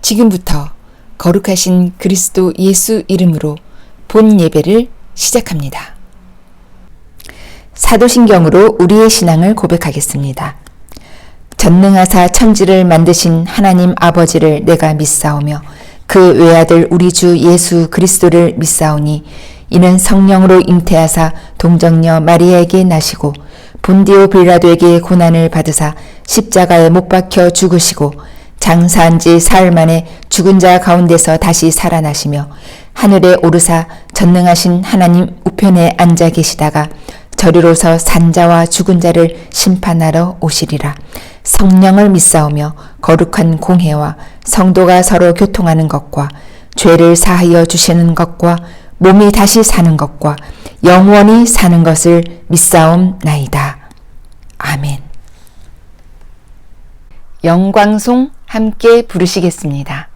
지금부터 거룩하신 그리스도 예수 이름으로 본 예배를 시작합니다. 사도신경으로 우리의 신앙을 고백하겠습니다. 전능하사 천지를 만드신 하나님 아버지를 내가 믿사오며 그 외아들 우리 주 예수 그리스도를 믿사오니 이는 성령으로 잉태하사 동정녀 마리아에게 나시고 본디오 빌라도에게 고난을 받으사 십자가에 못 박혀 죽으시고 장사한 지 사흘 만에 죽은 자 가운데서 다시 살아나시며 하늘에 오르사 전능하신 하나님 우편에 앉아 계시다가 저리로서 산자와 죽은 자를 심판하러 오시리라. 성령을 믿사오며 거룩한 공회와 성도가 서로 교통하는 것과 죄를 사하여 주시는 것과 몸이 다시 사는 것과 영원히 사는 것을 믿사옵나이다. 아멘. 영광송 함께 부르시겠습니다.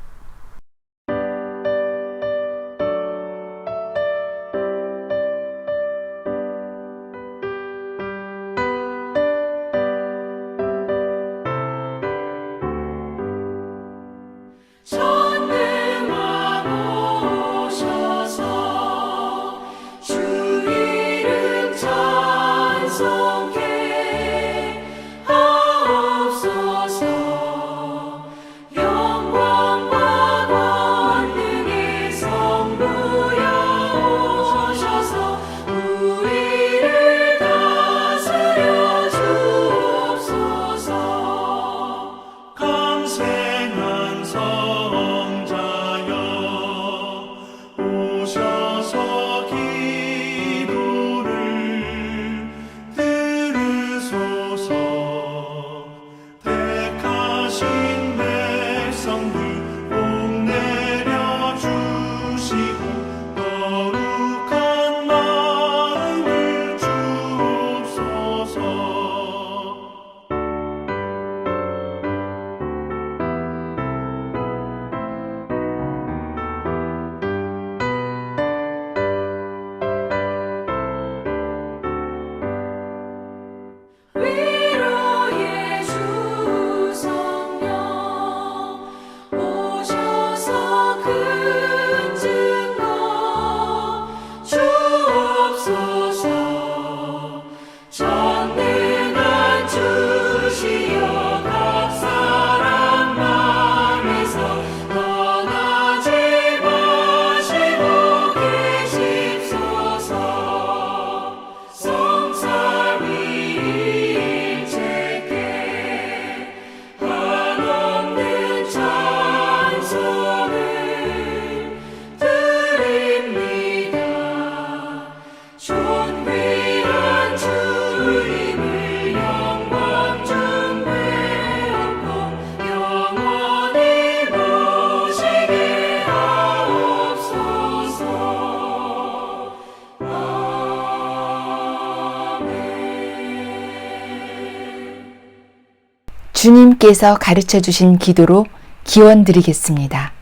주님께서 가르쳐 주신 기도로 기원 드리겠습니다.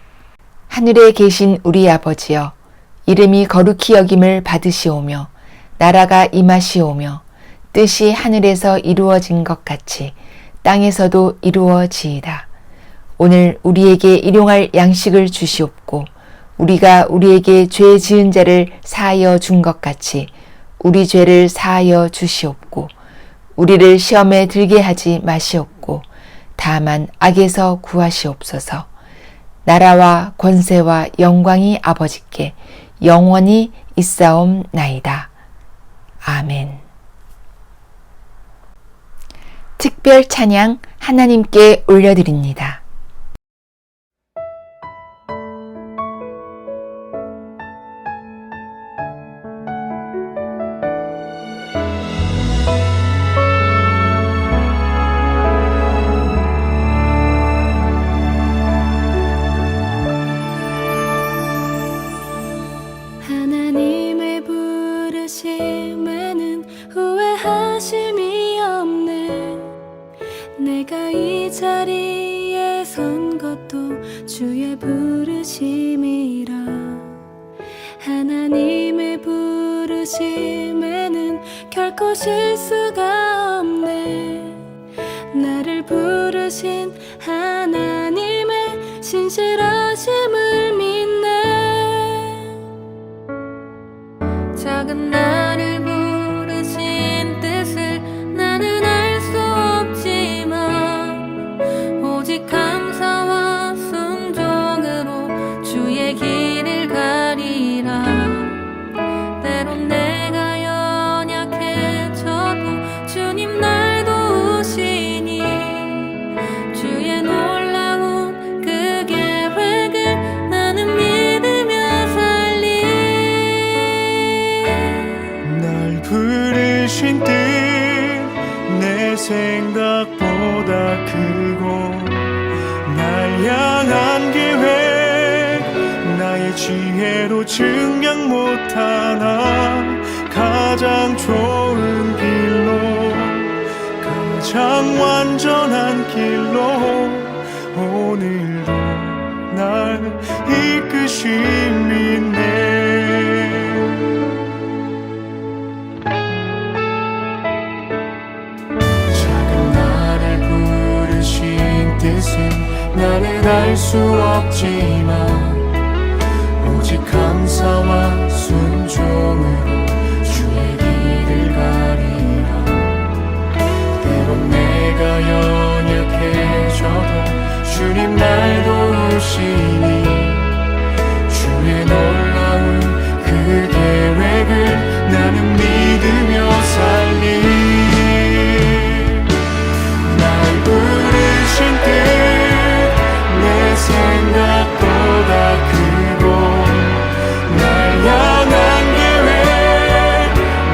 하늘에 계신 우리 아버지여, 이름이 거룩히 여김을 받으시오며 나라가 임하시오며 뜻이 하늘에서 이루어진 것 같이 땅에서도 이루어지이다. 오늘 우리에게 일용할 양식을 주시옵고 우리가 우리에게 죄 지은 자를 사하여 준 것 같이 우리 죄를 사하여 주시옵고 우리를 시험에 들게 하지 마시옵고 다만 악에서 구하시옵소서. 나라와 권세와 영광이 아버지께 영원히 있사옵나이다. 아멘. 특별 찬양 하나님께 올려드립니다. 하나님의 부르심에는 후회하심이 없네. 내가 이 자리에 선 것도 주의 부르심이라. 하나님의 부르심에는 결코 실수가 없네. 나를 부르신 하나님의 진실하심을 믿네. 작은 나를 부르신 뜻을 나는 알 수 없지만 오직 감사와 순종으로 주의 길을 가리라. 때론 내가 연약해져도 주님 날 도우시니 주의 놀라운 그 계획을 나는 믿으며 살리. 날 부르신 뜻 내 생각보다 크고 날 향한 계획 나의 지혜로 증명 못하나 가장 좋은 길로 가장 완전한 길로 오늘도 날 이끄심이네. 작은 나를 부르신 뜻은 나는 알 수 없지만 오직 감사와 순종으로 주의 길을 가리라. 때론 내가 연약해져도 주님 날 도우시니 주의 놀라운 그 계획을 나는 믿으며 살리. 날 부르신 뜻 내 생각보다 크고 날 향한 계획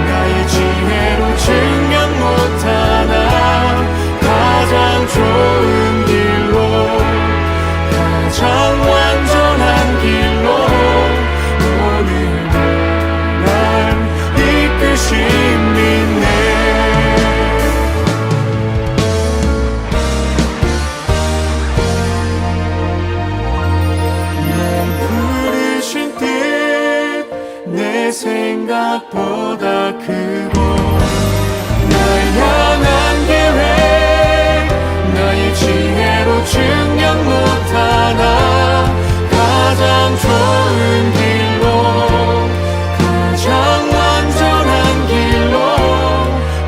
나의 지혜로 증명 못하나 가장 좋은 길로 가장 완전한 길로 오늘도 날 이끄심 믿네. 내 생각보다 크고 날 향한 계획 나의 지혜로 증명 못하나 가장 좋은 길로 가장 완전한 길로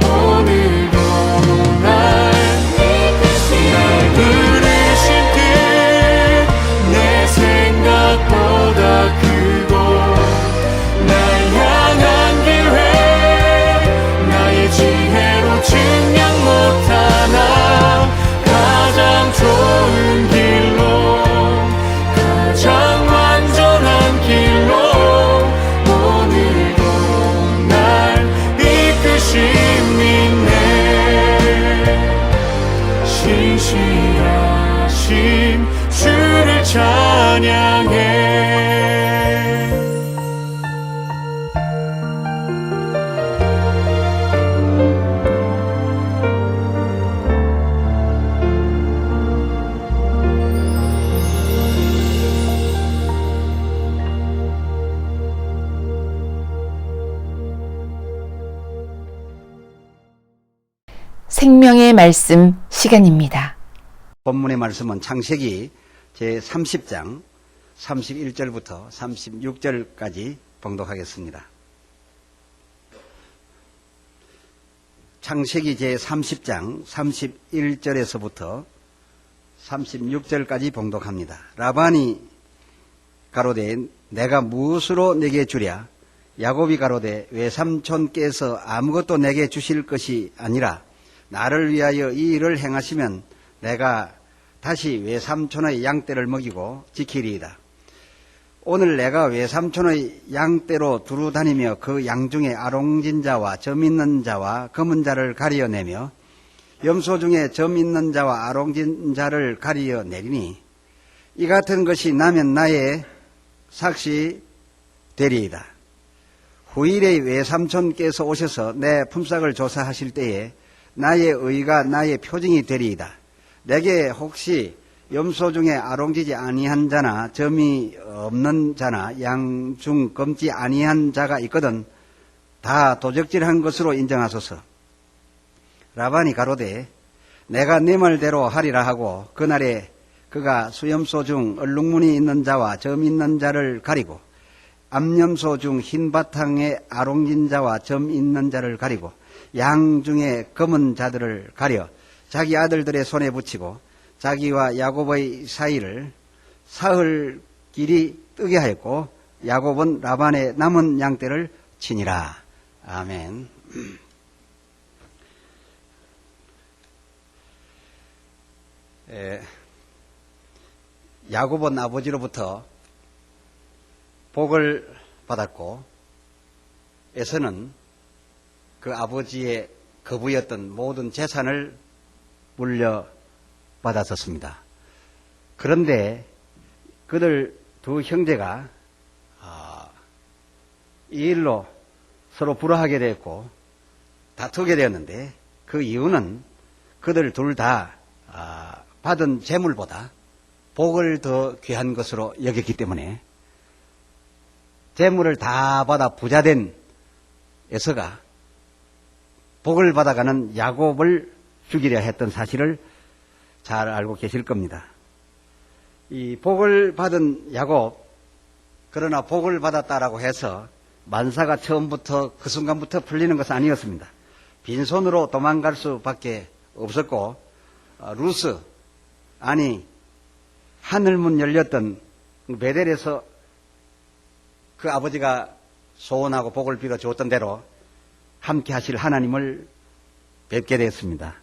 오늘도 날 부르신 뜻 내 생각보다 크고 지혜로 증명 못하나 가장 좋은 길로 가장 완전한 길로 오늘도 날 이끄심 믿네. 신실하신 주를 찬양해. 생명의 말씀 시간입니다. 본문의 말씀은 창세기 제30장 31절부터 36절까지 봉독하겠습니다. 창세기 제30장 31절에서부터 36절까지 봉독합니다. 라반이 가로되 내가 무엇으로 내게 주랴? 야곱이 가로되 외삼촌께서 아무것도 내게 주실 것이 아니라 나를 위하여 이 일을 행하시면 내가 다시 외삼촌의 양떼를 먹이고 지키리이다. 오늘 내가 외삼촌의 양떼로 두루 다니며 그 양 중에 아롱진 자와 점 있는 자와 검은 자를 가리어내며 염소 중에 점 있는 자와 아롱진 자를 가리어내리니 이 같은 것이 나면 나의 삭시 되리이다. 후일에 외삼촌께서 오셔서 내 품삯을 조사하실 때에 나의 의가 나의 표징이 되리이다. 내게 혹시 염소 중에 아롱지지 아니한 자나 점이 없는 자나 양 중 검지 아니한 자가 있거든 다 도적질한 것으로 인정하소서. 라반이 가로되 내가 네 말대로 하리라 하고 그날에 그가 수염소 중 얼룩무늬 있는 자와 점 있는 자를 가리고 암염소 중 흰 바탕에 아롱진 자와 점 있는 자를 가리고 양 중에 검은 자들을 가려 자기 아들들의 손에 붙이고 자기와 야곱의 사이를 사흘 길이 뜨게 하였고 야곱은 라반의 남은 양떼를 치니라. 아멘. 야곱은 아버지로부터 복을 받았고 에서는 그 아버지의 거부였던 모든 재산을 물려받았었습니다. 그런데 그들 두 형제가 이 일로 서로 불화하게 되었고 다투게 되었는데 그 이유는 그들 둘 다 받은 재물보다 복을 더 귀한 것으로 여겼기 때문에 재물을 다 받아 부자된 에서가 복을 받아가는 야곱을 죽이려 했던 사실을 잘 알고 계실 겁니다. 이 복을 받은 야곱, 그러나 복을 받았다라고 해서 만사가 처음부터 그 순간부터 풀리는 것은 아니었습니다. 빈손으로 도망갈 수밖에 없었고 루스, 아니 하늘문 열렸던 베델에서 그 아버지가 소원하고 복을 빌어 주었던 대로 함께 하실 하나님을 뵙게 됐습니다.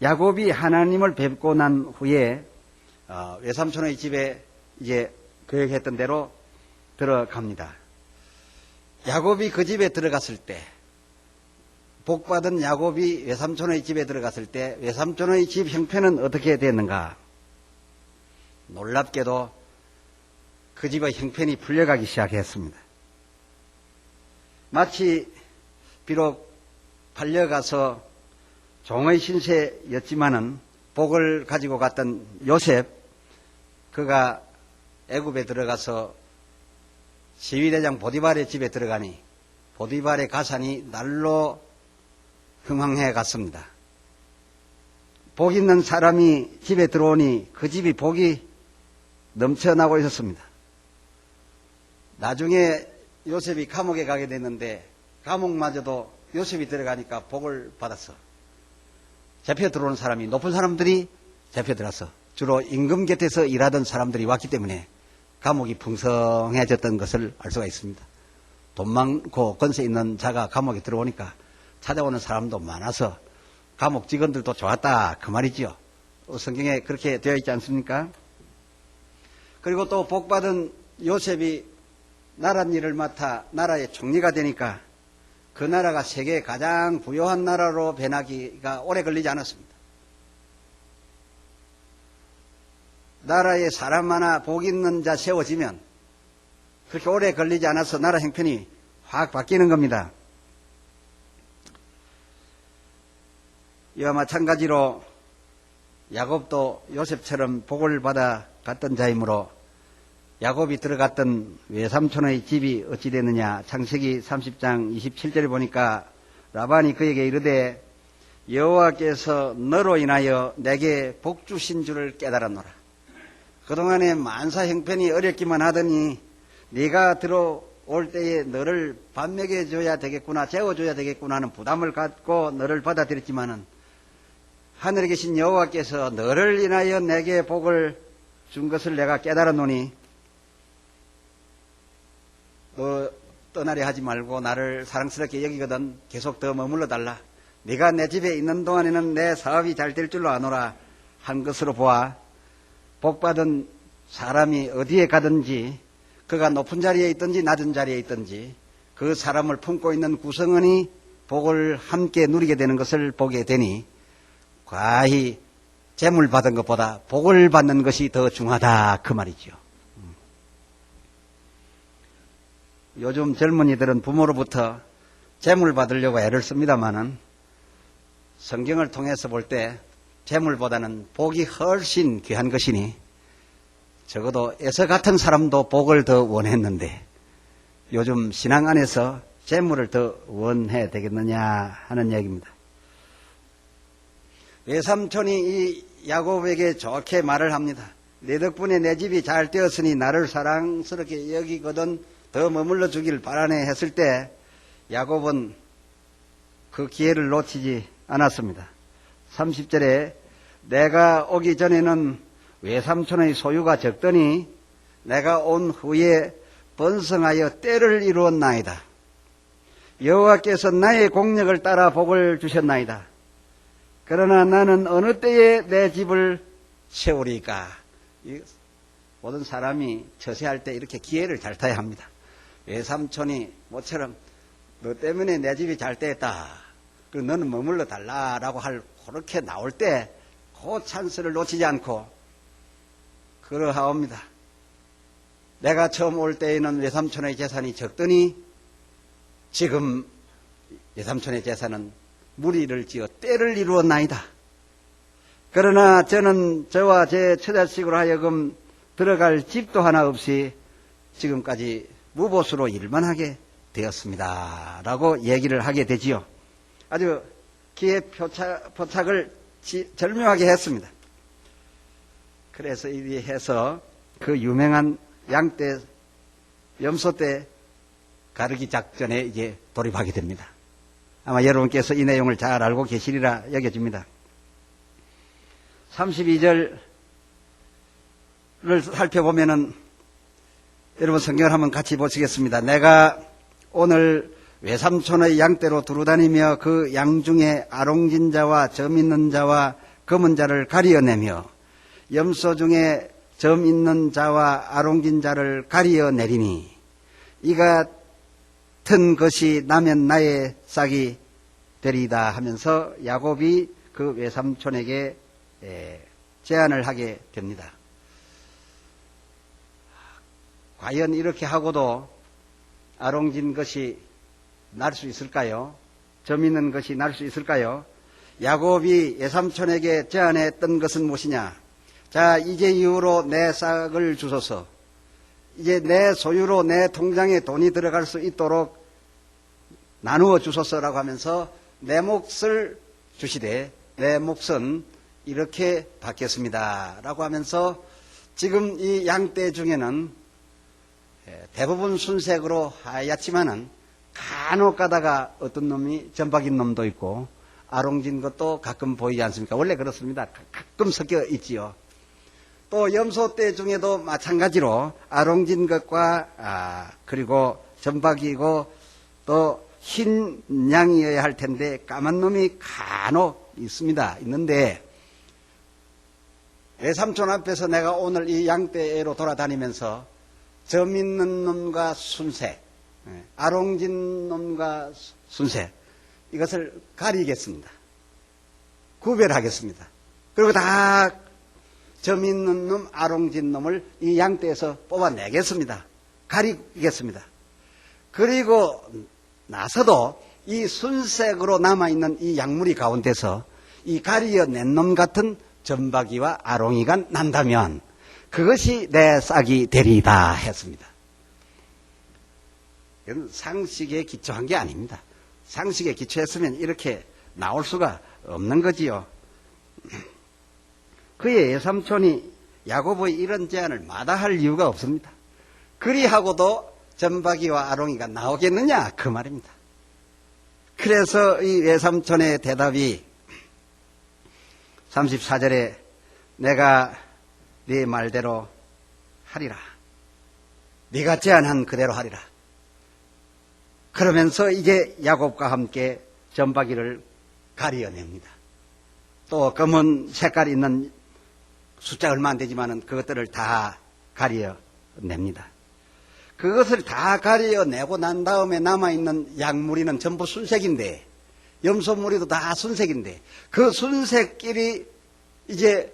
야곱이 하나님을 뵙고 난 후에 외삼촌의 집에 이제 계획했던 대로 들어갑니다. 야곱이 그 집에 들어갔을 때, 복받은 야곱이 외삼촌의 집에 들어갔을 때 외삼촌의 집 형편은 어떻게 됐는가? 놀랍게도 그 집의 형편이 풀려가기 시작했습니다. 마치 비록 팔려가서 종의 신세였지만은 복을 가지고 갔던 요셉, 그가 애굽에 들어가서 시위대장 보디발의 집에 들어가니 보디발의 가산이 날로 흥황해 갔습니다. 복 있는 사람이 집에 들어오니 그 집이 복이 넘쳐나고 있었습니다. 나중에 요셉이 감옥에 가게 됐는데 감옥마저도 요셉이 들어가니까 복을 받았어. 잡혀 들어오는 사람이, 높은 사람들이 잡혀 들어왔어. 주로 임금 곁에서 일하던 사람들이 왔기 때문에 감옥이 풍성해졌던 것을 알 수가 있습니다. 돈 많고 권세 있는 자가 감옥에 들어오니까 찾아오는 사람도 많아서 감옥 직원들도 좋았다, 그 말이죠. 성경에 그렇게 되어 있지 않습니까? 그리고 또 복받은 요셉이 나라 일을 맡아 나라의 총리가 되니까 그 나라가 세계 가장 부유한 나라로 변하기가 오래 걸리지 않았습니다. 나라에 사람 하나 복 있는 자 세워지면 그렇게 오래 걸리지 않아서 나라 형편이 확 바뀌는 겁니다. 이와 마찬가지로 야곱도 요셉처럼 복을 받아 갔던 자이므로 야곱이 들어갔던 외삼촌의 집이 어찌 됐느냐. 창세기 30장 27절에 보니까 라반이 그에게 이르되 여호와께서 너로 인하여 내게 복 주신 줄을 깨달았노라. 그동안에 만사 형편이 어렵기만 하더니 네가 들어올 때에 너를 밥 먹여줘야 되겠구나, 재워줘야 되겠구나 하는 부담을 갖고 너를 받아들였지만은 하늘에 계신 여호와께서 너를 인하여 내게 복을 준 것을 내가 깨달았노니 너 떠나려 하지 말고 나를 사랑스럽게 여기거든 계속 더 머물러 달라. 네가 내 집에 있는 동안에는 내 사업이 잘 될 줄로 아노라 한 것으로 보아 복받은 사람이 어디에 가든지 그가 높은 자리에 있든지 낮은 자리에 있든지 그 사람을 품고 있는 구성원이 복을 함께 누리게 되는 것을 보게 되니 과히 재물 받은 것보다 복을 받는 것이 더 중하다, 그 말이죠. 요즘 젊은이들은 부모로부터 재물 받으려고 애를 씁니다마는 성경을 통해서 볼 때 재물보다는 복이 훨씬 귀한 것이니 적어도 에서 같은 사람도 복을 더 원했는데 요즘 신앙 안에서 재물을 더 원해야 되겠느냐 하는 얘기입니다. 외삼촌이 이 야곱에게 좋게 말을 합니다. 내 덕분에 내 집이 잘 되었으니 나를 사랑스럽게 여기거든 더 머물러 주길 바라네 했을 때 야곱은 그 기회를 놓치지 않았습니다. 30절에 내가 오기 전에는 외삼촌의 소유가 적더니 내가 온 후에 번성하여 때를 이루었나이다. 여호와께서 나의 공력을 따라 복을 주셨나이다. 그러나 나는 어느 때에 내 집을 세우리까. 모든 사람이 처세할 때 이렇게 기회를 잘 타야 합니다. 외삼촌이 모처럼 너 때문에 내 집이 잘 됐다. 그리고 너는 머물러 달라라고 그렇게 나올 때 그 찬스를 놓치지 않고 그러하옵니다. 내가 처음 올 때에는 외삼촌의 재산이 적더니 지금 외삼촌의 재산은 무리를 지어 때를 이루었나이다. 그러나 저는 저와 제 처자식으로 하여금 들어갈 집도 하나 없이 지금까지 무보수로 일만 하게 되었습니다. 라고 얘기를 하게 되지요. 아주 기회포착을 절묘하게 했습니다. 그래서 이리 해서 그 유명한 양떼, 염소떼 가르기 작전에 이제 돌입하게 됩니다. 아마 여러분께서 이 내용을 잘 알고 계시리라 여겨집니다. 32절을 살펴보면은 여러분 성경을 한번 같이 보시겠습니다. 내가 오늘 외삼촌의 양떼로 두루다니며 그 양 중에 아롱진 자와 점 있는 자와 검은 자를 가리어내며 염소 중에 점 있는 자와 아롱진 자를 가리어내리니 이 같은 것이 나면 나의 싹이 되리이다 하면서 야곱이 그 외삼촌에게 제안을 하게 됩니다. 과연 이렇게 하고도 아롱진 것이 날 수 있을까요? 점 있는 것이 날 수 있을까요? 야곱이 외삼촌에게 제안했던 것은 무엇이냐? 자, 이제 이후로 내 싹을 주소서. 이제 내 소유로 내 통장에 돈이 들어갈 수 있도록 나누어 주소서라고 하면서 내 몫을 주시되 내 몫은 이렇게 받겠습니다. 라고 하면서 지금 이 양떼 중에는 대부분 순색으로 하얗지만은 간혹 가다가 어떤 놈이 점박인 놈도 있고 아롱진 것도 가끔 보이지 않습니까? 원래 그렇습니다. 가끔 섞여 있지요. 또 염소떼 중에도 마찬가지로 아롱진 것과 그리고 점박이고 또 흰 양이어야 할 텐데 까만 놈이 간혹 있는데 외삼촌 앞에서 내가 오늘 이 양떼로 돌아다니면서 점 있는 놈과 순색, 아롱진 놈과 순색 이것을 가리겠습니다. 구별하겠습니다. 그리고 다 점 있는 놈, 아롱진 놈을 이 양떼에서 뽑아내겠습니다. 가리겠습니다. 그리고 나서도 이 순색으로 남아있는 이 약물이 가운데서 이 가리어낸 놈 같은 점박이와 아롱이가 난다면 그것이 내 싹이 되리이다 했습니다. 이건 상식에 기초한 게 아닙니다. 상식에 기초했으면 이렇게 나올 수가 없는 거지요. 그의 외삼촌이 야곱의 이런 제안을 마다할 이유가 없습니다. 그리하고도 점박이와 아롱이가 나오겠느냐 그 말입니다. 그래서 이 외삼촌의 대답이 34절에 내가 네 말대로 하리라. 네가 제안한 그대로 하리라. 그러면서 이제 야곱과 함께 점박이를 가리어냅니다. 또 검은 색깔 있는 숫자 얼마 안 되지만은 그것들을 다 가리어냅니다. 그것을 다 가리어내고 난 다음에 남아있는 양무리는 전부 순색인데 염소무리도 다 순색인데 그 순색끼리 이제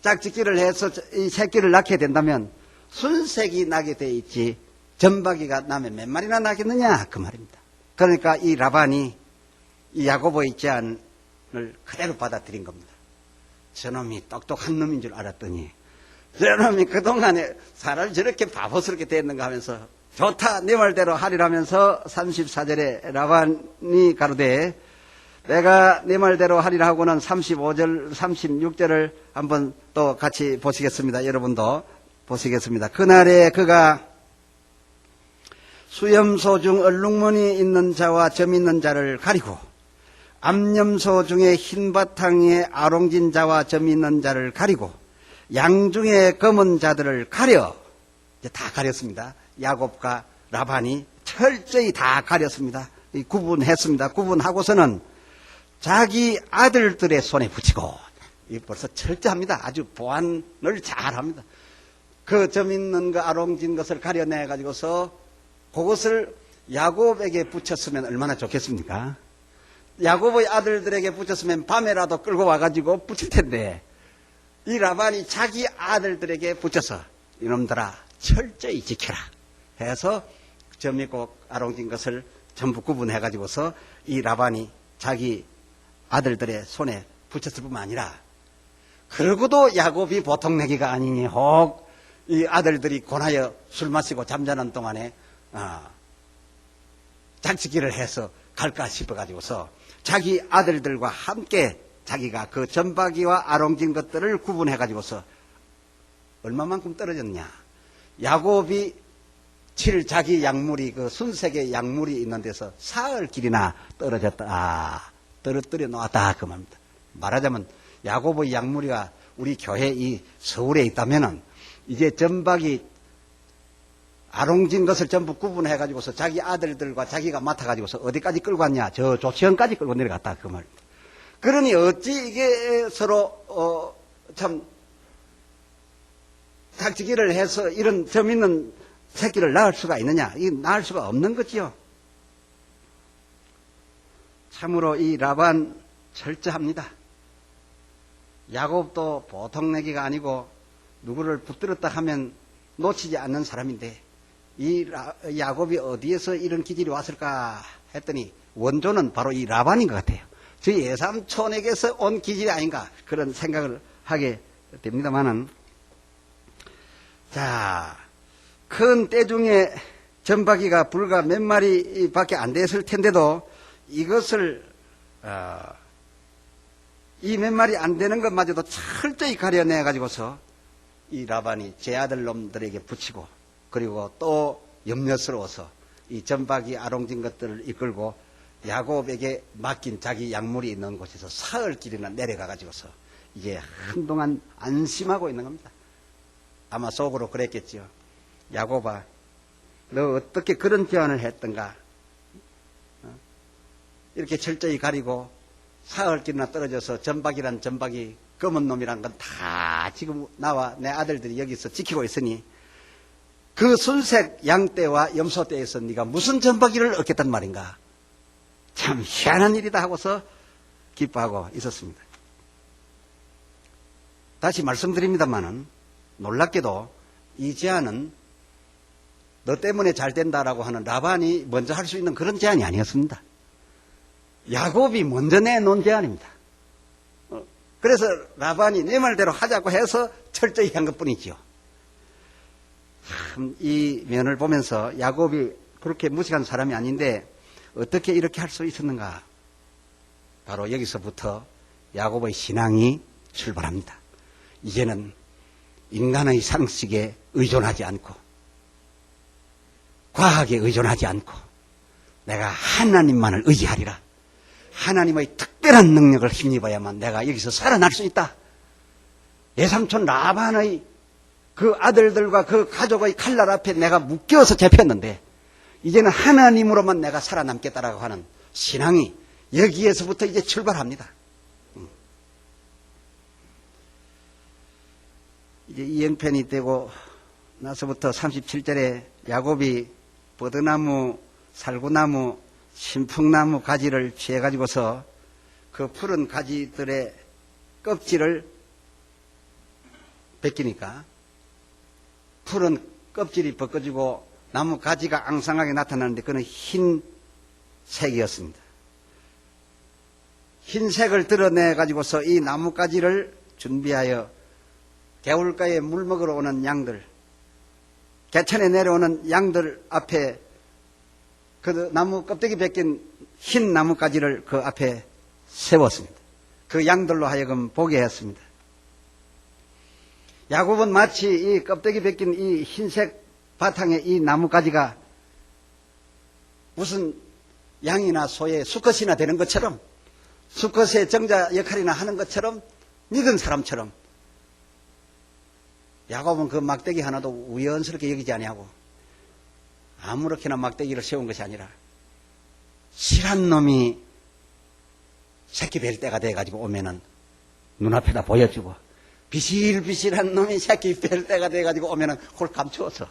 짝짓기를 해서 이 새끼를 낳게 된다면 순색이 나게 돼 있지 점박이가 나면 몇 마리나 나겠느냐 그 말입니다. 그러니까 이 라반이 이 야곱의 제안을 그대로 받아들인 겁니다. 저놈이 똑똑한 놈인 줄 알았더니 저놈이 그동안에 사람이 저렇게 바보스럽게 됐는가 하면서 좋다 네 말대로 하리라면서 34절에 라반이 가로되 내가 내 말대로 하리라 하고는 35절, 36절을 한번 또 같이 보시겠습니다. 여러분도 보시겠습니다. 그날에 그가 수염소 중 얼룩무늬 있는 자와 점 있는 자를 가리고 암염소 중에 흰 바탕에 아롱진 자와 점 있는 자를 가리고 양 중에 검은 자들을 가려 이제 다 가렸습니다. 야곱과 라반이 철저히 다 가렸습니다. 구분했습니다. 구분하고서는 자기 아들들의 손에 붙이고 벌써 철저합니다. 아주 보안을 잘합니다. 그 점 있는 거 아롱진 것을 가려내 가지고서 그것을 야곱에게 붙였으면 얼마나 좋겠습니까? 야곱의 아들들에게 붙였으면 밤에라도 끌고 와가지고 붙일 텐데 이 라반이 자기 아들들에게 붙여서 이놈들아 철저히 지켜라 해서 점 있고 아롱진 것을 전부 구분해가지고서 이 라반이 자기 아들들의 손에 붙였을 뿐만 아니라 그러고도 야곱이 보통 내기가 아니니 혹 이 아들들이 권하여 술 마시고 잠자는 동안에 장치기를 해서 갈까 싶어가지고서 자기 아들들과 함께 자기가 그 점박이와 아롱진 것들을 구분해가지고서 얼마만큼 떨어졌냐. 야곱이 칠 자기 약물이 그 순색의 약물이 있는 데서 사흘 길이나 떨어졌다. 떨어뜨려 놓았다. 그 말입니다. 말하자면 야곱의 약물이가 우리 교회 이 서울에 있다면은 이제 점박이 아롱진 것을 전부 구분해가지고서 자기 아들들과 자기가 맡아가지고서 어디까지 끌고 갔냐. 저 조치원까지 끌고 내려갔다. 그 말입니다. 그러니 어찌 이게 서로 참 닥치기를 해서 이런 점 있는 새끼를 낳을 수가 있느냐. 이 낳을 수가 없는 거지요. 참으로 이 라반 철저합니다. 야곱도 보통 내기가 아니고 누구를 붙들었다 하면 놓치지 않는 사람인데 이 야곱이 어디에서 이런 기질이 왔을까 했더니 원조는 바로 이 라반인 것 같아요. 저희 예삼촌에게서 온 기질이 아닌가 그런 생각을 하게 됩니다만은 자, 큰 떼 중에 점박이가 불과 몇 마리밖에 안 됐을 텐데도 이것을 이 몇 마리 안 되는 것마저도 철저히 가려내 가지고서 이 라반이 제 아들 놈들에게 붙이고 그리고 또 염려스러워서 이 점박이 아롱진 것들을 이끌고 야곱에게 맡긴 자기 약물이 있는 곳에서 사흘 길이나 내려가 가지고서 이제 한동안 안심하고 있는 겁니다. 아마 속으로 그랬겠지요. 야곱아, 너 어떻게 그런 제안을 했던가? 이렇게 철저히 가리고 사흘 길이나 떨어져서 점박이란 점박이 검은 놈이란 건 다 지금 나와 내 아들들이 여기서 지키고 있으니 그 순색 양떼와 염소떼에서 네가 무슨 점박이를 얻겠단 말인가? 참 희한한 일이다 하고서 기뻐하고 있었습니다. 다시 말씀드립니다마는 놀랍게도 이 제안은 너 때문에 잘 된다라고 하는 라반이 먼저 할 수 있는 그런 제안이 아니었습니다. 야곱이 먼저 내놓은 제안입니다. 그래서 라반이 내 말대로 하자고 해서 철저히 한 것뿐이지요. 참 이 면을 보면서 야곱이 그렇게 무식한 사람이 아닌데 어떻게 이렇게 할 수 있었는가? 바로 여기서부터 야곱의 신앙이 출발합니다. 이제는 인간의 상식에 의존하지 않고 과학에 의존하지 않고 내가 하나님만을 의지하리라. 하나님의 특별한 능력을 힘입어야만 내가 여기서 살아날 수 있다. 예삼촌 라반의 그 아들들과 그 가족의 칼날 앞에 내가 묶여서 잡혔는데 이제는 하나님으로만 내가 살아남겠다라고 하는 신앙이 여기에서부터 이제 출발합니다. 이제 이 형편이 되고 나서부터 37절에 야곱이 버드나무, 살구나무, 신풍나무 가지를 취해가지고서 그 푸른 가지들의 껍질을 벗기니까 푸른 껍질이 벗겨지고 나무 가지가 앙상하게 나타나는데 그는 흰색이었습니다. 흰색을 드러내가지고서 이 나무 가지를 준비하여 개울가에 물 먹으러 오는 양들, 개천에 내려오는 양들 앞에 그 나무 껍데기 벗긴 흰 나뭇가지를 그 앞에 세웠습니다. 그 양들로 하여금 보게 했습니다. 야곱은 마치 이 껍데기 벗긴 이 흰색 바탕에 이 나뭇가지가 무슨 양이나 소의 수컷이나 되는 것처럼, 수컷의 정자 역할이나 하는 것처럼, 믿은 사람처럼 야곱은 그 막대기 하나도 우연스럽게 여기지 아니하고 아무렇게나 막대기를 세운 것이 아니라 실한 놈이 새끼 뵐 때가 돼가지고 오면은 눈앞에다 보여주고, 비실비실한 놈이 새끼 뵐 때가 돼가지고 오면은 그걸 감추어서,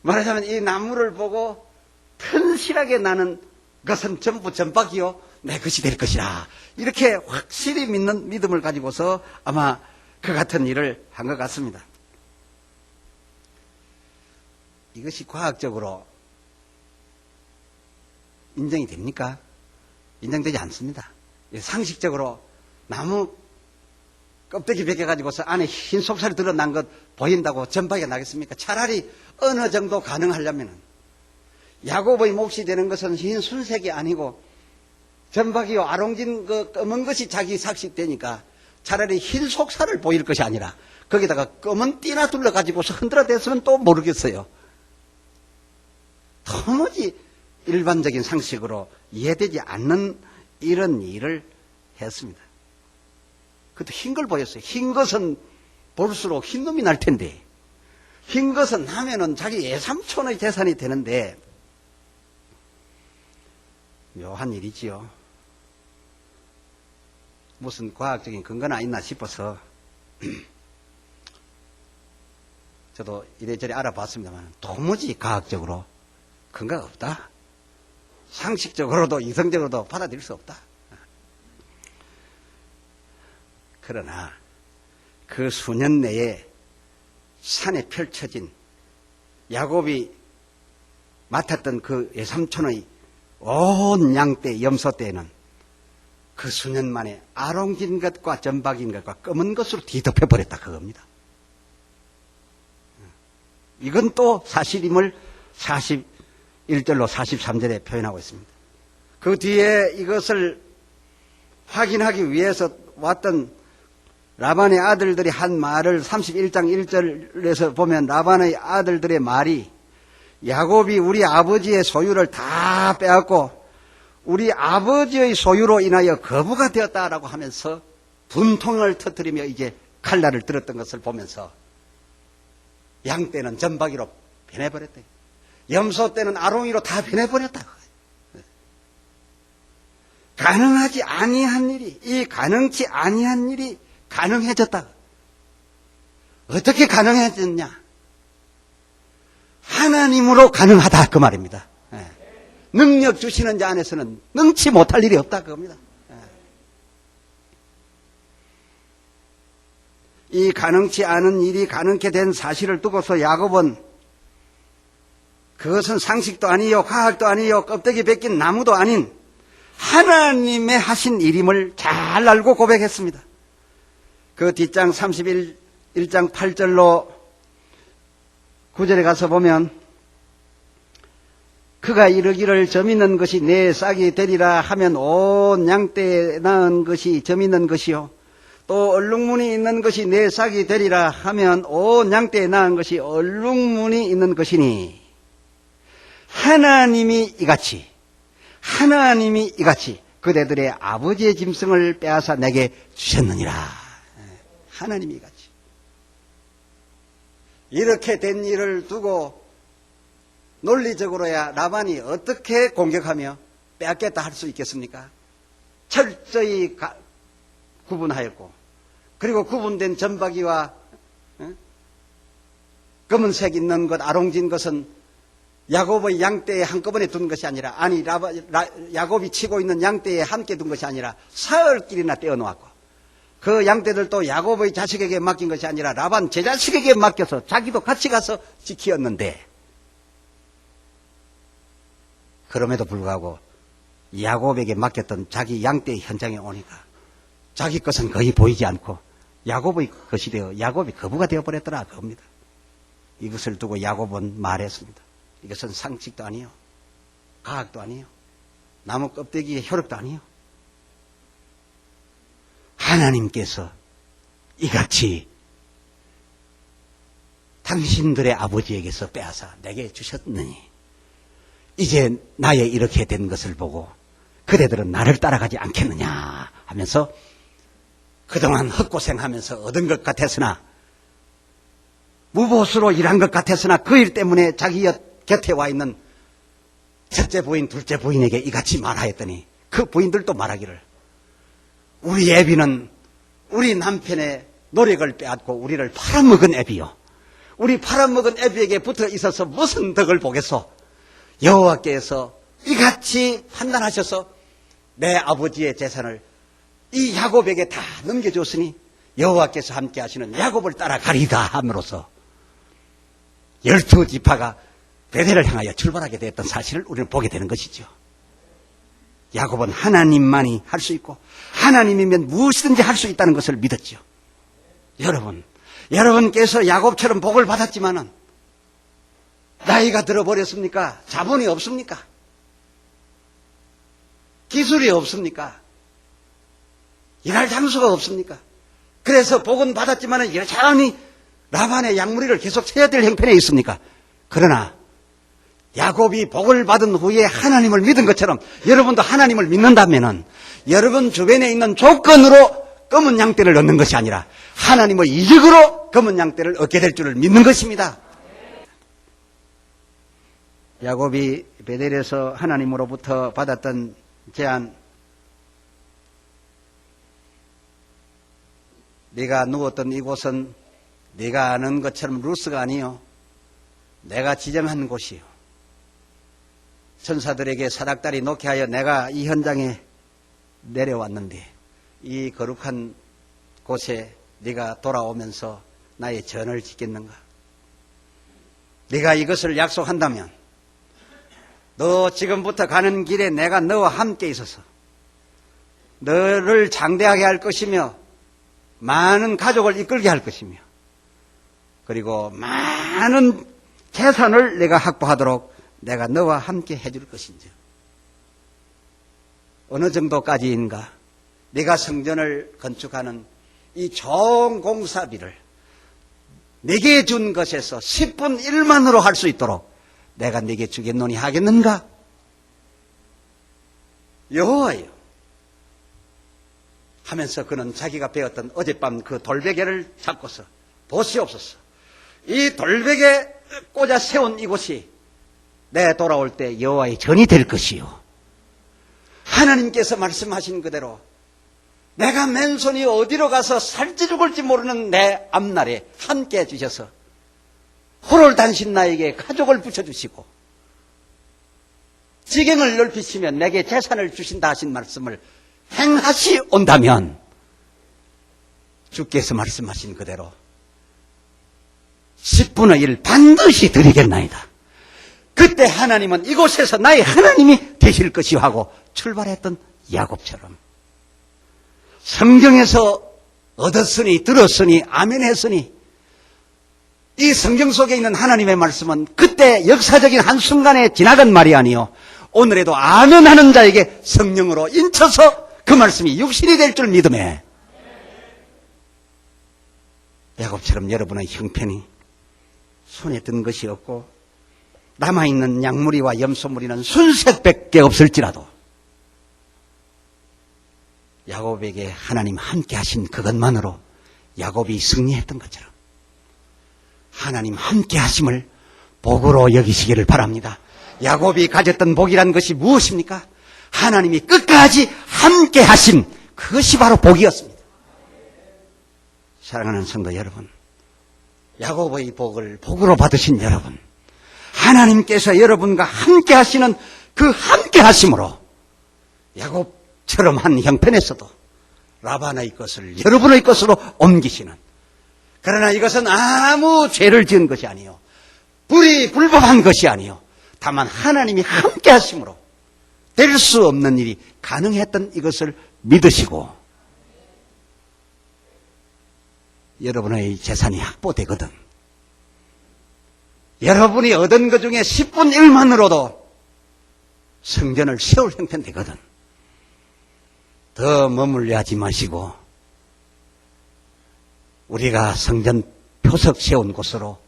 말하자면 이 나무를 보고 튼실하게 나는 것은 전부 전박이요 내 것이 될 것이라, 이렇게 확실히 믿는 믿음을 가지고서 아마 그 같은 일을 한 것 같습니다. 이것이 과학적으로 인정이 됩니까? 인정되지 않습니다. 상식적으로 나무 껍데기 벗겨가지고서 안에 흰 속살이 드러난 것 보인다고 전박이 나겠습니까? 차라리 어느 정도 가능하려면은, 야곱의 몫이 되는 것은 흰 순색이 아니고 전박이요 아롱진 그 검은 것이 자기 삭식되니까 차라리 흰 속살을 보일 것이 아니라 거기다가 검은 띠나 둘러가지고서 흔들어댔으면 또 모르겠어요. 도무지 일반적인 상식으로 이해되지 않는 이런 일을 했습니다. 그것도 흰 걸 보였어요. 흰 것은 볼수록 흰 놈이 날 텐데, 흰 것은 하면은 자기 예삼촌의 재산이 되는데, 묘한 일이지요. 무슨 과학적인 근거나 있나 싶어서 저도 이래저래 알아봤습니다만 도무지 과학적으로 근거가 없다. 상식적으로도 이성적으로도 받아들일 수 없다. 그러나 그 수년 내에 산에 펼쳐진 야곱이 맡았던 그 예삼촌의 온 양떼, 염소떼는 그 수년 만에 아롱진 것과 전박인 것과 검은 것으로 뒤덮여버렸다 그겁니다. 이건 또 사실임을 41절로 43절에 표현하고 있습니다. 그 뒤에 이것을 확인하기 위해서 왔던 라반의 아들들이 한 말을 31장 1절에서 보면, 라반의 아들들의 말이 야곱이 우리 아버지의 소유를 다 빼앗고 우리 아버지의 소유로 인하여 거부가 되었다라고 하면서 분통을 터뜨리며 이제 칼날을 들었던 것을 보면서, 양떼는 전박이로 변해버렸다, 염소 떼는 아롱이로 다 변해버렸다. 가능하지 아니한 일이, 이 가능치 아니한 일이 가능해졌다. 어떻게 가능해졌냐? 하나님으로 가능하다 그 말입니다. 능력 주시는 자 안에서는 능치 못할 일이 없다 그겁니다. 이 가능치 않은 일이 가능케 된 사실을 두고서 야곱은 그것은 상식도 아니요 과학도 아니요 껍데기 벗긴 나무도 아닌 하나님의 하신 일임을 잘 알고 고백했습니다. 그 뒷장 31장 8절로 9절에 가서 보면, 그가 이르기를 점 있는 것이 내 싹이 되리라 하면 온 양떼에 낳은 것이 점 있는 것이요, 또 얼룩무늬 있는 것이 내 싹이 되리라 하면 온 양떼에 낳은 것이 얼룩무늬 있는 것이니, 하나님이 이같이 그대들의 아버지의 짐승을 빼앗아 내게 주셨느니라. 하나님이 이같이. 이렇게 된 일을 두고 논리적으로야 라반이 어떻게 공격하며 빼앗겠다 할 수 있겠습니까? 철저히 구분하였고, 그리고 구분된 전박이와 검은색 있는 것, 아롱진 것은 야곱의 양떼에 한꺼번에 둔 것이 아니라, 아니 야곱이 치고 있는 양떼에 함께 둔 것이 아니라 사흘길이나 떼어놓았고, 그 양떼들도 야곱의 자식에게 맡긴 것이 아니라 라반 제 자식에게 맡겨서 자기도 같이 가서 지키었는데, 그럼에도 불구하고 야곱에게 맡겼던 자기 양떼의 현장에 오니까 자기 것은 거의 보이지 않고 야곱의 것이 되어 야곱이 거부가 되어버렸더라 그겁니다. 이것을 두고 야곱은 말했습니다. 이것은 상식도 아니요 과학도 아니요 나무 껍데기의 혈육도 아니요 하나님께서 이같이 당신들의 아버지에게서 빼앗아 내게 주셨느니 이제 나의 이렇게 된 것을 보고 그대들은 나를 따라가지 않겠느냐 하면서 그동안 헛고생하면서 얻은 것 같았으나 무보수로 일한 것 같았으나 그 일 때문에 자기 곁에 와 있는 첫째 부인, 둘째 부인에게 이같이 말하였더니 그 부인들도 말하기를 우리 애비는 우리 남편의 노력을 빼앗고 우리를 팔아먹은 애비요. 우리 팔아먹은 애비에게 붙어 있어서 무슨 덕을 보겠소. 여호와께서 이같이 판단하셔서 내 아버지의 재산을 이 야곱에게 다 넘겨줬으니 여호와께서 함께 하시는 야곱을 따라가리다 함으로써 12지파가 베델을 향하여 출발하게 되었던 사실을 우리는 보게 되는 것이죠. 야곱은 하나님만이 할 수 있고 하나님이면 무엇이든지 할 수 있다는 것을 믿었죠. 여러분께서 야곱처럼 복을 받았지만은 나이가 들어버렸습니까? 자본이 없습니까? 기술이 없습니까? 일할 장소가 없습니까? 그래서 복은 받았지만은 여전히 라반의 양무리를 계속 세야 될 형편에 있습니까? 그러나 야곱이 복을 받은 후에 하나님을 믿은 것처럼 여러분도 하나님을 믿는다면은 여러분 주변에 있는 조건으로 검은 양떼를 얻는 것이 아니라 하나님의 이적으로 검은 양떼를 얻게 될 줄을 믿는 것입니다. 야곱이 베델에서 하나님으로부터 받았던 제안, 네가 누웠던 이곳은 네가 아는 것처럼 루스가 아니요 내가 지정한 곳이요 천사들에게 사닥다리 놓게 하여 내가 이 현장에 내려왔는데 이 거룩한 곳에 네가 돌아오면서 나의 전을 지켰는가? 네가 이것을 약속한다면 너 지금부터 가는 길에 내가 너와 함께 있어서 너를 장대하게 할 것이며 많은 가족을 이끌게 할 것이며 그리고 많은 재산을 내가 확보하도록 내가 너와 함께 해줄 것인지 어느 정도까지인가 네가 성전을 건축하는 이 종공사비를 내게 준 것에서 10분 1만으로 할 수 있도록 내가 네게 주겠노니 하겠는가? 여호와여 하면서 그는 자기가 배웠던 어젯밤 그 돌베개를 잡고서 보시옵소서 이 돌베개 꽂아 세운 이곳이 내 돌아올 때 여호와의 전이 될 것이요 하나님께서 말씀하신 그대로 내가 맨손이 어디로 가서 살지 죽을지 모르는 내 앞날에 함께 해주셔서 호롤단신 나에게 가족을 붙여주시고 지경을 넓히시면 내게 재산을 주신다 하신 말씀을 행하시 온다면 주께서 말씀하신 그대로 10분의 1 반드시 드리겠나이다. 그때 하나님은 이곳에서 나의 하나님이 되실 것이요 하고 출발했던 야곱처럼 성경에서 얻었으니 들었으니 아멘 했으니 이 성경 속에 있는 하나님의 말씀은 그때 역사적인 한순간에 지나간 말이 아니요 오늘에도 아멘 하는 자에게 성령으로 인쳐서 그 말씀이 육신이 될 줄 믿음에 야곱처럼 여러분의 형편이 손에 든 것이 없고 남아있는 양무리와 염소무리는 순셋밖에 없을지라도 야곱에게 하나님 함께 하신 그것만으로 야곱이 승리했던 것처럼 하나님 함께 하심을 복으로 여기시기를 바랍니다. 야곱이 가졌던 복이란 것이 무엇입니까? 하나님이 끝까지 함께 하심, 그것이 바로 복이었습니다. 사랑하는 성도 여러분, 야곱의 복을 복으로 받으신 여러분, 하나님께서 여러분과 함께 하시는 그 함께 하심으로 야곱처럼 한 형편에서도 라반의 것을 여러분의 것으로 옮기시는, 그러나 이것은 아무 죄를 지은 것이 아니요 불법한 것이 아니요 다만 하나님이 함께 하심으로 될 수 없는 일이 가능했던 이것을 믿으시고 여러분의 재산이 확보되거든 여러분이 얻은 것 중에 10분 1만으로도 성전을 세울 형편 되거든 더 머물려 하지 마시고 우리가 성전 표석 세운 곳으로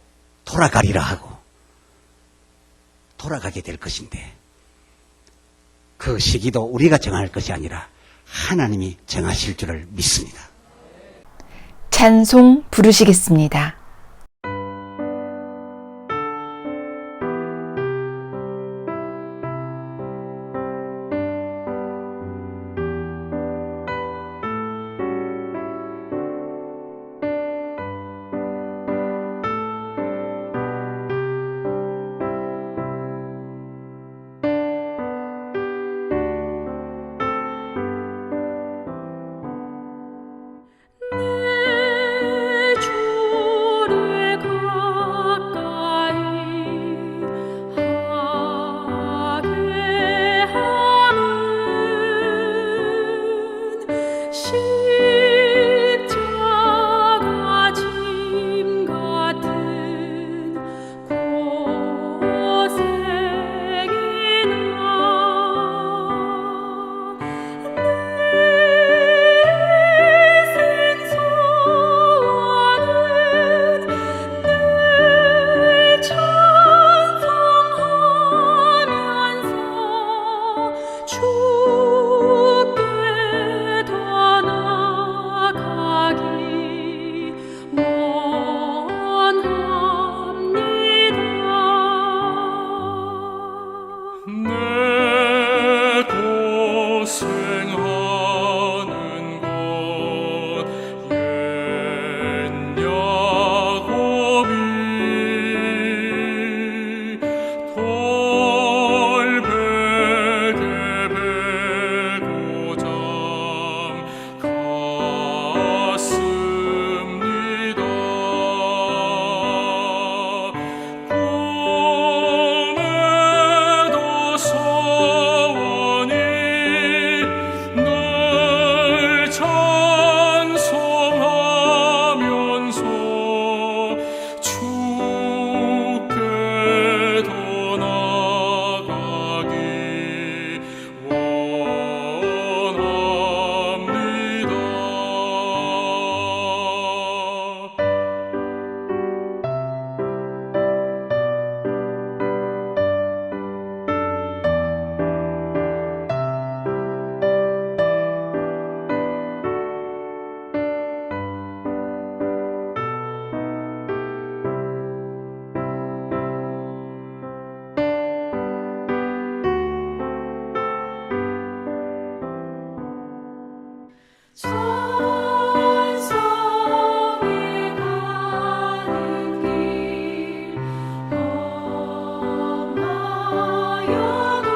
돌아가리라 하고 돌아가게 될 것인데 그 시기도 우리가 정할 것이 아니라 하나님이 정하실 줄을 믿습니다. 찬송 부르시겠습니다. 내 주를 가까이 하게 함은 십자가 짐 같은 주께 더 나아가기 원합니다. 내 고생하는 것 옛 야곱이 돌베개 베고장 갔습니다. 꿈에도 소원이 늘 찬송하면서 주께 더 나아가기 원합니다. 천성에 가는 길 험하여도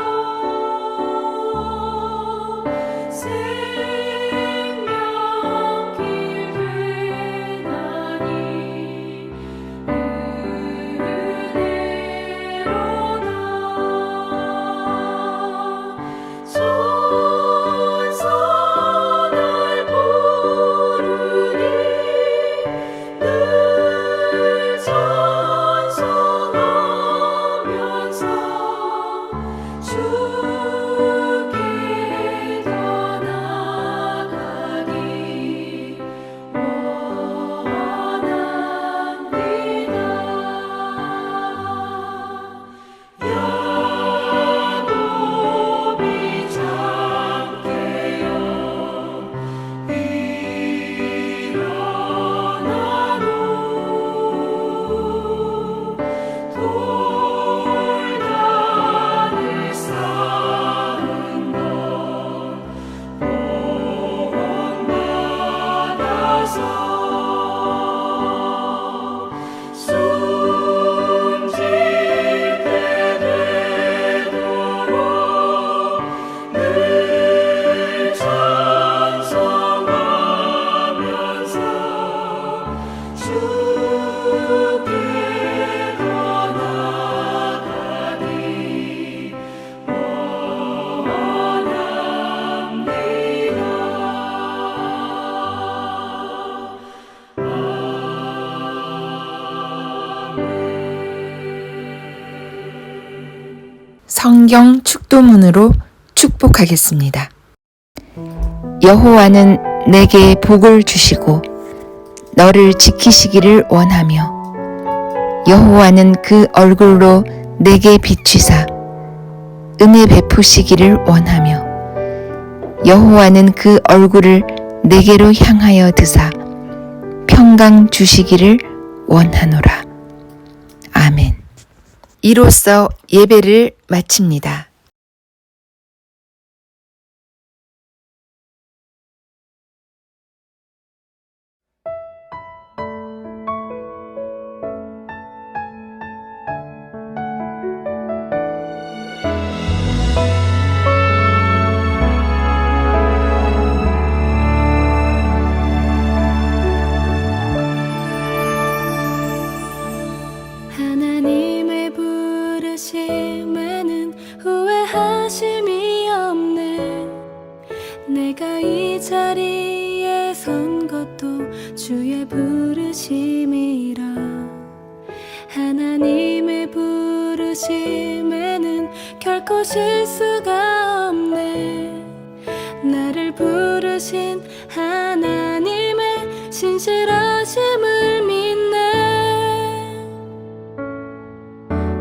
생명길 되나니 은혜로다. 천사 날 부르니 늘 찬송하면서 주께 더 나아가기 원합니다. 야곱이 잠깨어 일어나노 돌단을 쌓은 것 본받아서 숨질 때 되도록 늘 찬송하면서 주께 더 나아가기 원합니다. 성경 축도문으로 축복하겠습니다. 여호와는 내게 복을 주시고 너를 지키시기를 원하며 여호와는 그 얼굴로 내게 비추사 은혜 베푸시기를 원하며 여호와는 그 얼굴을 내게로 향하여 드사 평강 주시기를 원하노라. 아멘. 이로써 예배를 마칩니다. 하나님의 부르심에는 후회하심이 없네. 내가 이 자리에 선 것도 주의 부르심이라. 하나님의 부르심에는 결코 실수가 없네. 나를 부르신 하나님의 신실하심을 믿네.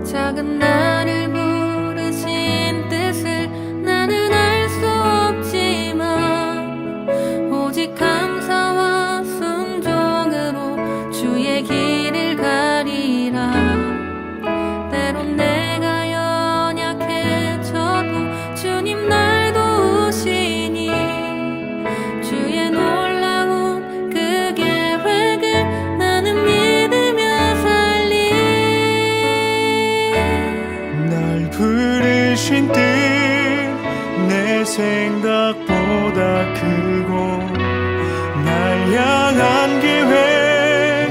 작은 나를 부르신 뜻을 나는 알 수 없지만 오직 감사와 순종으로 주의 길을 가리라. 때론 내가 연약해져도 주님 날 도우시니 주의 놀라운 그 계획을 나는 믿으며 살리. 날 부르신 뜻 내 생각보다 크고 날 향한 계획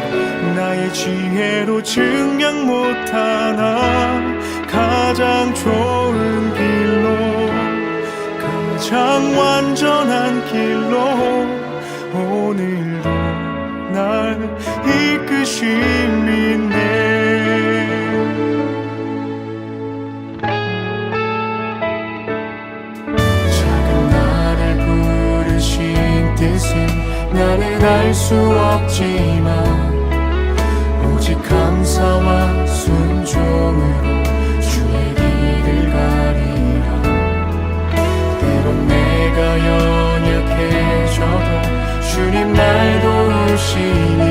나의 지혜로 증량 못하나 가장 좋은 길로 가장 완전한 길로 오늘도 날 이끄심이네. 나는 알 수 없지만 오직 감사와 순종으로 주의 길을 가리라. 때론 내가 연약해져도 주님 날 도우시니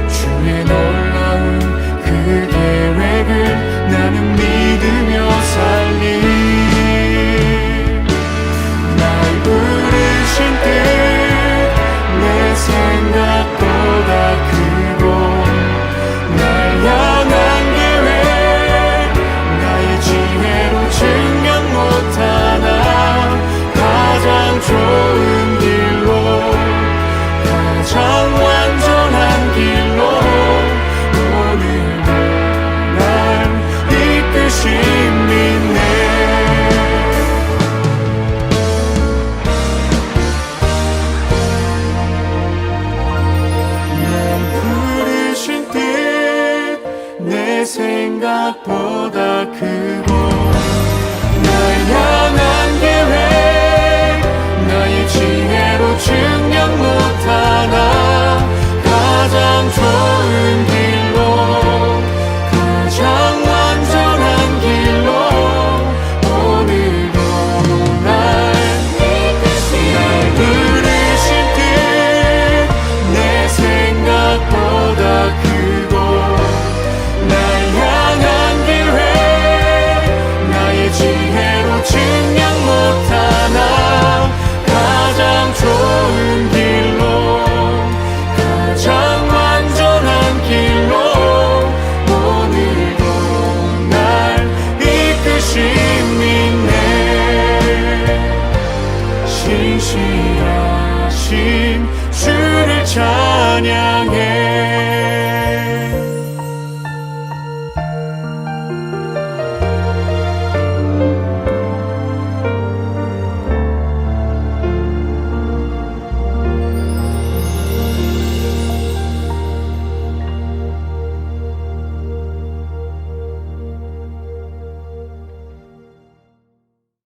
주의 놀라운 그 계획을 나는 믿으며 살리. 날 부르신 뜻 내 생각보다 크고 날 향한 계획 나의 지혜로 증명 못하나 가장 좋은 길로 가장 완전한 길로 오늘도 날 이끄심이네. 내 생각보다 크고 날 향한 계획 나의 지혜로 증명 못하나 가장 좋은 길로 가장 완전한 길로 오늘도 날 부르신 뜻 내 생각보다 크고 지혜로 증량 못하나 가장 좋은 길로 가장 완전한 길로 오늘도 날 이끄심이네. 신실하신 주를 찬양해.